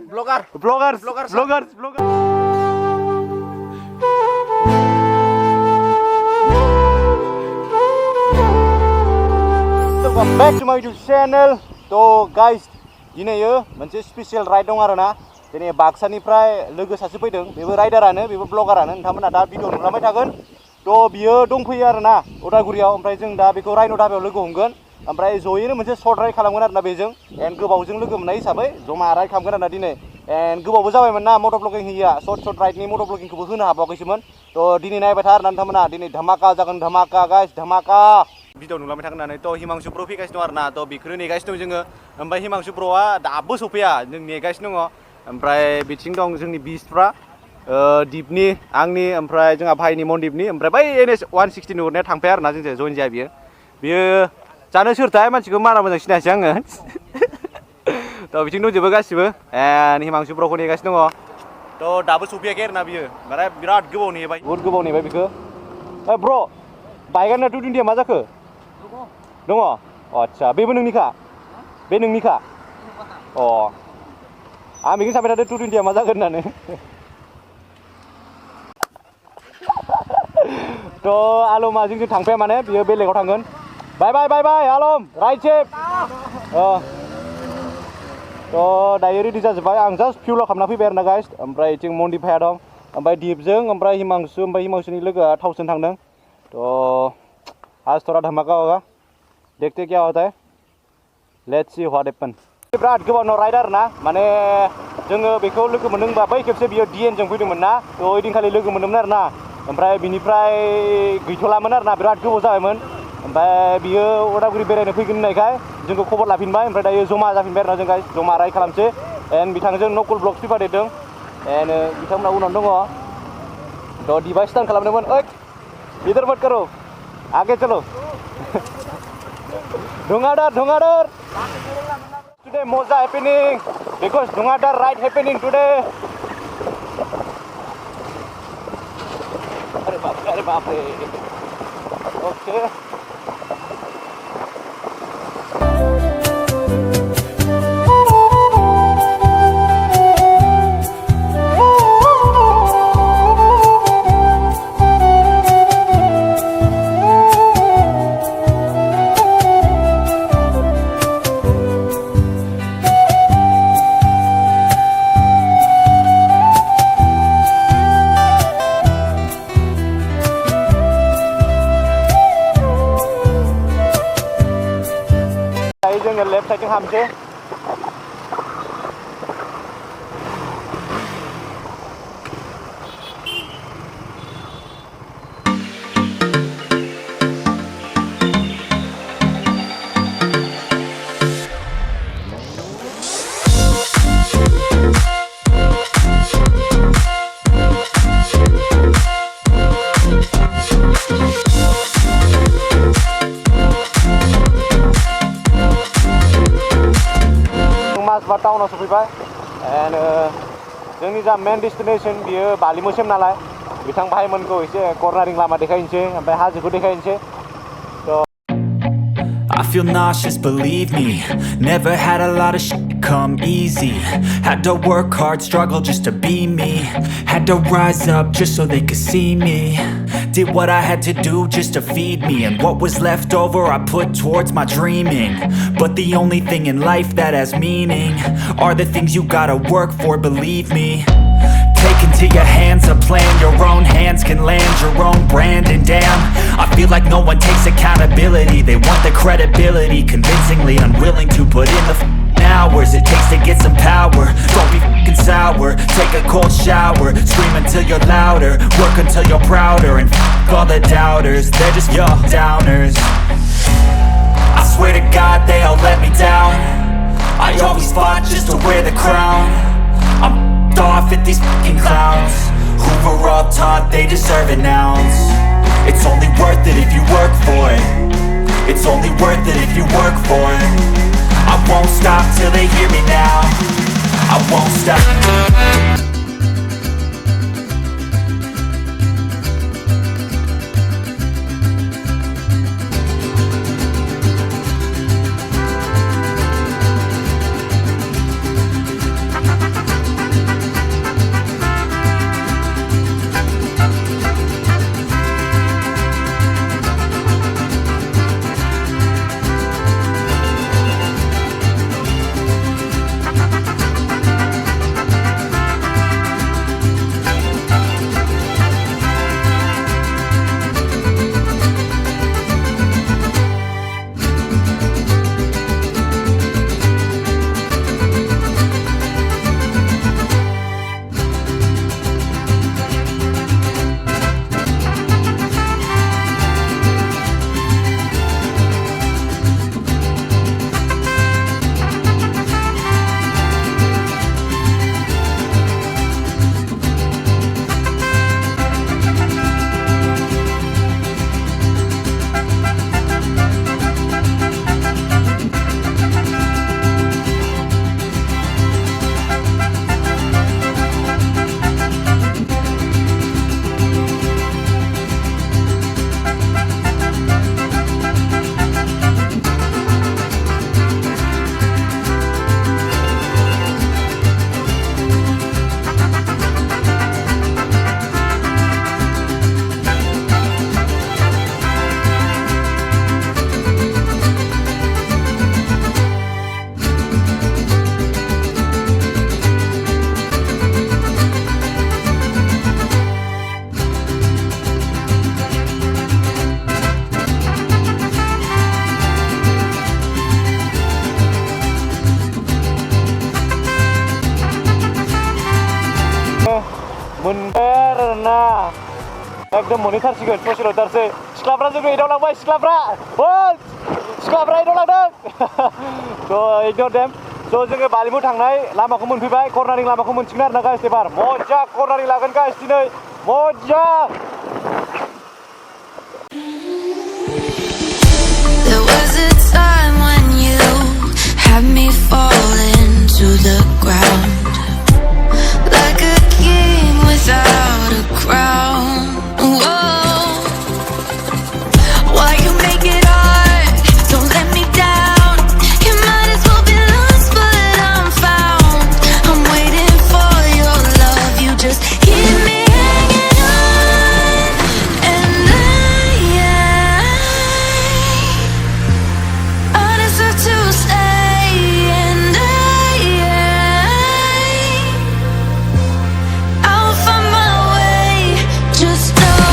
Vlogger. Welcome back to my YouTube channel. So guys, दिनै मोनसे special ride दं आरोना दिनै बाक्सानिफ्राय लोगो सासे फैदों बेबो राइडारानो बेबो ब्लगारानो नोंथांमोना दा भिडिअ नुलांबाय थागोन तो बियो दंफैयो आरोना उदालगुरियाव ओमफ्राय जों दा बेखौ रायन' धाबायाव लोगो हमगोन ओमफ्राय जयैनो मोनसे सर्ट राइड खालामगोन आरोना बेजों एन्ड गोबावजों लोगो मोननाय हिसाबै जमा राइड खालामगोन आरोना दिनै एन्ड गोबावबो जाबायमोन ना मट' ब्लगिं होयिया सर्ट राइडनि मट' ब्लगिंखौबो होनो हाबावाखैसोमोन तो दिनै नायबाय था आरोना नोंथांमोना दिनै धामाका जागोन धामाका गाइस धामाका भिडिअ नुलांबाय थागोन होननानै तो हिमांशु ब्र फैगासिनो दं आरोना तो बेखौनो नेगासिनो दं जोङो ओमफ्राय हिमांशु ब्रआ दाबो सफैया जों नेगासिनो दङ ओमफ्राय बिथिं दं जोंनि बिसफ्रा दिपनि आंनि ओमफ्राय जोंहा भाइनि मनदिपनि ओमफ्राय बै NS 160 नुहुरनाया थांफाया आरोना जोंजों जइन जाया बियो जानो सोरथाय मानसिखौ मारा मोजां सिनायासै आङो तो बिथिं दंजोबो गासिबो एन्ड हिमांशु ब्रखौ नेगासिनो दङ तो दाबो सफैयाखै आरोना बियो माने बिराद गोबाव नेबाय बहुद गोबाव नेबाय बेखौ ब्र बाइकआनो 220 मा जाखो दङ आदसा बेबो नोंनिखा बे नोंनिखा आं बेखौनो सानबाय थादों 220 मा जागोन होननानै तो आलमा जोंजों थांफाया माने बियो बेलेगाव थांगोन बाय आलम राइट सेफ तो दायो रेडि जाजोब्बाय आं जास्ट फिउल खालामना फैबाय आरोना गाइस ओमफ्राय बिथिं मनदिप भाइया दं ओमफ्राय दिपजों ओमफ्राय हिमांशुनि लोगोआ थावसोन थांदों तो आज थोड़ा धमाका होगा देखते क्या होता है लेट्स सी व्हाट हैपन बिराद गोबाव राइड आरोना माने जोङो बेखौ लोगो मोनदोंबा बै खेबसे बियो DN जों फैदोंमोन ना तो ओइदिनखालि लोगो मोनदोंमोन आरोना ओमफ्राय बिनिफ्राय गैथ'लामोन आरोना बिराद गोबाव जाबायमोन ओमफ्राय बियो उदालगुरि बेरायनो फैगोन होननायखाय जोंखौ खबर लाफिनबाय ओमफ्राय दायो जमा जाफिनबाय आरोना जों गाइस जमा राइड खालामसै एन्ड बिथांजों नकुल ब्लग्स फैफादेरदों एन्ड बिथांमोना उनाव दङ तो डिभाइस स्टार्ट खालामदोंमोन ओइ इधर मत करो आगे चलो धुआंधार today moza happening because dhungadhar ride happening today अरे बाप रे okay जोङो लेफ्ट साइडजों हाबसै टाउनाव सफैबाय एन्ड जोंनि जा मेन डेस्टिनेसन बियो बालिमोसेम नालाय बिथां भाइमोनखौ एसे कर्नारिं लामा देखायनोसै ओमफ्राय हाजोखौ देखायनोसै I feel nauseous, believe me. Never had a lot of shit come easy. Had to work hard, struggle just to be me. Had to rise up just so they could see me. Did what I had to do just to feed me. And what was left over I put towards my dreaming. But the only thing in life that has meaning are the things you gotta work for, believe me. Take into your hands a plan. Your own hands can land your own brand. And damn, I feel like no one takes accountability. They want the credibility, convincingly unwilling to put in the hours it takes to get some power. Don't be f***ing sour. Take a cold shower. Scream until you're louder. Work until you're prouder. And f*** all the doubters, they're just your downers. I swear to God they all let me down. I always fought just to wear the crown. I'm off at these fucking clowns who were all taught they deserve an ounce. It's only worth it if you work for it. It's only worth it if you work for it. I won't stop till they hear me now. I won't stop. एकदम मोनहैथारसिगोन ससेल'थारसै सिख्लाफ्रा जोंखौ एदावलांबाय सिख्लाफ्रा सिख्लाफ्रा एदावलांदों थ' ignore them थ' जोङो बालिमु थांनाय लामाखौ मोनफैबाय कर्नारिं लामाखौ मोनसिगोन आरोना गाइस एबार मजा कर्नारिं लागोन गाइस दिनै मजा There was a time when you had me falling to the ground like a king without a crown. Whoa. Why you make it hard? Don't let me down. You might as well be lost, but I'm found. I'm waiting for your love. You just keep me hanging on, and I deserve to stay, and I'll find my way. Just know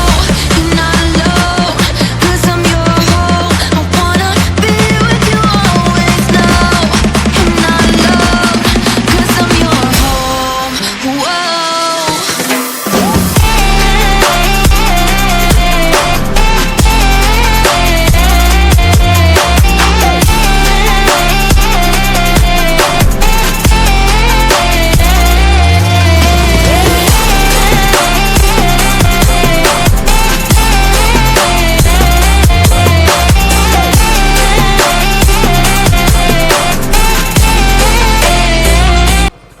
you're not alone, 'cause I'm your home. I wanna be with you always. Know you're not alone, 'cause I'm your home. Whoa.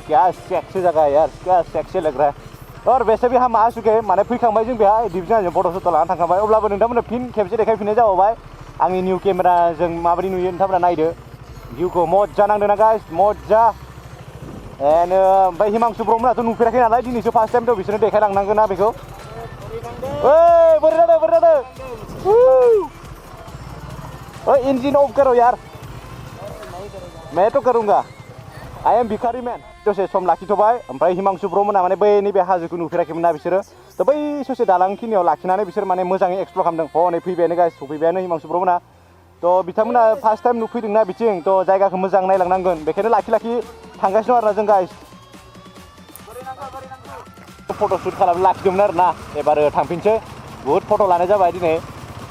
क्या sexy जगह है यार क्या sexy लग रहा है और वैसे भी हम आ चुके हैं माने फैखांबाय जों बेहाय डिभिजन फट' सट' लानानै थांखांबाय अब्लाबो नोंथांमोननो फिन खेबसे देखायफिननाय जाबावबाय आंनि निउ केमेरा जों माबायदि नुयो नोंथांमोना नायदो भिउखौ मजा नांदोंना गाइस मजा एन्ड ओमफ्राय हिमांशु ब्रह्मनाथ' नुफेराखै नालाय दिनैसो फार्स्ट टाइम थ' बिसोरनो देखायलांनांगोन ना बेखौ ओइ बोरै जादों ओइ इन्जिन अफ करो यार मैं तो करूँगा आई एम भिखारी मैन दसे सम लाखिथ'बाय ओमफ्राय हिमांशु ब्रह्मना माने बै नैबे हाजोखौ नुफेराखैमोन ना बिसोरो थ' बै ससे दालांखिनियाव लाखिनानै बिसोर माने मोजाङै एक्सप्लर खालामदों हनै फैबायानो गाइस सफैबायानो हिमांशु ब्रह्मना थ' बिथांमोना फार्स्ट टाइम नुफैदोंना बिथिं थ' जायगाखौ मोजां नायलांनांगोन बेखायनो लाखि थांगासिनो दं आरोना जों गाइस फट' शुट खालामनो लाखिदोंमोन आरोना एबार थांफिनसै बुहुद फट' लानाय जाबाय दिनै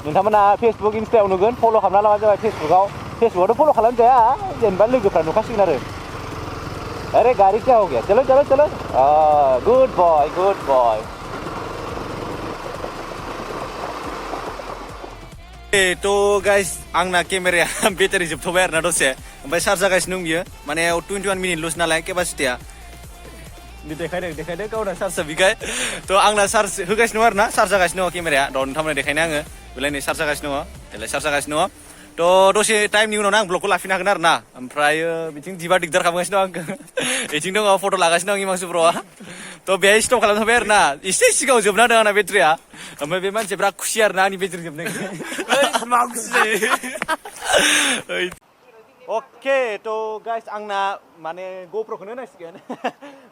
नोंथांमोना फेसबुक इन्स्टायाव नुगोन फल' खालामना लाबानो जाबाय फेसबुकआवथ' फल' खालामजाया जेनेबा लोगोफ्रा नुखासिगोन आरो अरे गाड़ी क्या हो गया चलो चलो चलो गुड बॉय तो गाइस आंना केमेराया बेटारि जोबथ'बाय आरोना दसे ओमफ्राय चार्ज जागासिनो दं बियो माने 21 मिनिटल'सो नालाय केपासिटिया देखायदों गावना चार्जआ बिखाय थ' आंना चार्ज होगासिनो दं आरोना चार्ज जागासिनो दं केमेराया र' नोंथांमोननो देखायनो आङो बेलाय नै चार्ज जागासिनो दङ थ' दसे टाइमनि उनावनो आं ब्लगखौ लाफिनो हागोन आरोना ओमफ्राय बिथिं दिबा दिगदार खालामगासिनो दं आंखौ बिथिं दङ फट' लागासिनो दं हिमांशु ब्र'आ थ' बेहाय स्टप खालामथ'बाय आरोना एसे सिगाङाव जोबना दं आंना बेटारिया ओमफ्राय बे मानसिया बिराद खुसि आरोना आंनि बेटारि जोबनायखाय मा खुसि अके थ' गाइस आंना माने ग'प्र'खौनो होनांसिगोन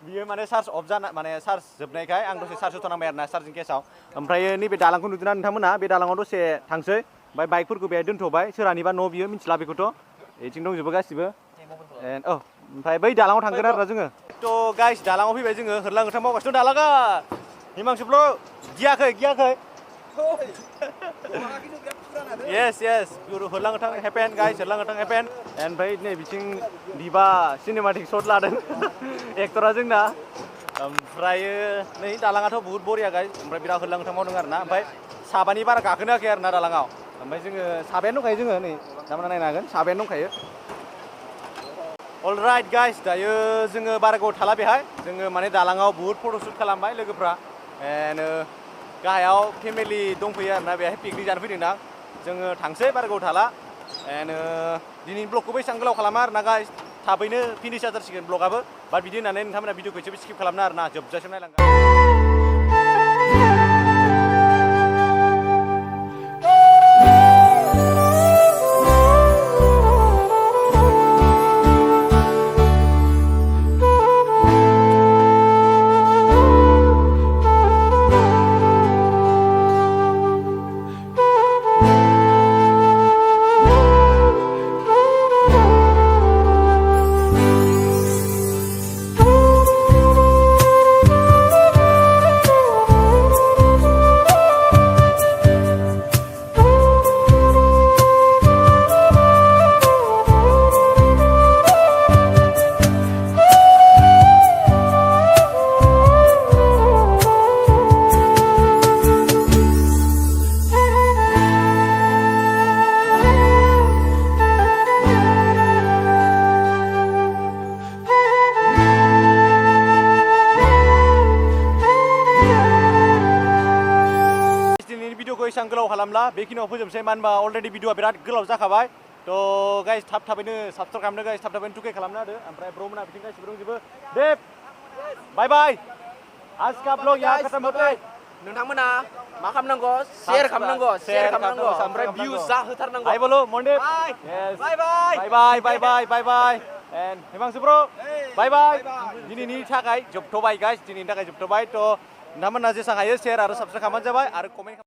बियो माने चार्ज अफ जाना माने चार्ज जोबनायखाय आं दसे चार्ज होथ'नांबाय आरोना चार्जिं केसाव ओमफ्राय नैबे दालांखौ नुदोंना नोंथांमोना बे दालाङाव दसे थांसै ओमफ्राय बाइकफोरखौ बेहाय दोनथ'बाय सोरहानिबा न' बियो मिथिला बेखौथ' बेथिं दंजोबो गासिबो ओमफ्राय बै दालाङाव थांगोन आरोना जोङो थ' गाइस दालाङाव फैबाय जोङो होरलां होथां मावगासिनो दं दालाङा हिमांशु ब्र' गियाखै yes होरलां होथां हेपेन गाइस होरलां होथां हेपेन ओमफ्राय नै बिथिं दिबा सिनेमाटिक शट लादों एक्टरा जोंना ओमफ्राय नै दालाङाथ' बहुत बरिया गाइस ओमफ्राय बिराद होरलां होथां मावदों आरोना ओमफ्राय साबानि बारा गाखोनो हायाखै आरोना दालाङाव ओमफ्राय जोङो साबायानो दंखायो जोङो नै दामाना नायनो हागोन साबायानो दंखायो अलराइट गाइस दायो जोङो बारा गोबाव थाला बेहाय जोङो माने दालाङाव बहुत फट' शुट खालामबाय लोगोफ्रा एन्ड गाहायाव फेमिलि दंफैयो आरोना बेहाय पिकनिक जानो फैदोंदां जोङो थांसै बारा गोबाव थाला एन्ड दिनैनि ब्लगखौबो एसेबां गोलाव खालामा आरोना गाइस थाबैनो फिनिश जाथारसिगोन ब्लगाबो बाट बिदि होननानै नोंथांमोना भिडिअखौ एसे स्किप खालामना आरोना जोबजासिम नायलांगोन गोलाव खालामला बेखिनियाव फोजोबसै मानो होनबा अलरेडि भिडिअआ बिराद गोलाव जाखाबाय थ' गाइस थाबैनो साबस्क्राइब खालामदो गाइस थाबैनो 2K खालामना होदो ओमफ्राय ब्र'मोना बिथिं गासिबो दंजोबो दे बाय बाय आज का ब्लग यहाँ खत्म होते नोंथांमोना मा खालामनांगौ शेयार खालामनांगौ ओमफ्राय भिउस जाहोथारनांगौ हाय बोलो Monday yes bye bye bye bye bye bye and Himanshu ब्र बाय बाय दिनैनि थाखाय जोबथ'बाय गाइस दिनैनि थाखाय जोबथ'बाय थ' नोंथांमोना जेसां हायो शेयार आरो साबस्क्राइब खालामबानो जाबाय आरो कमेन्ट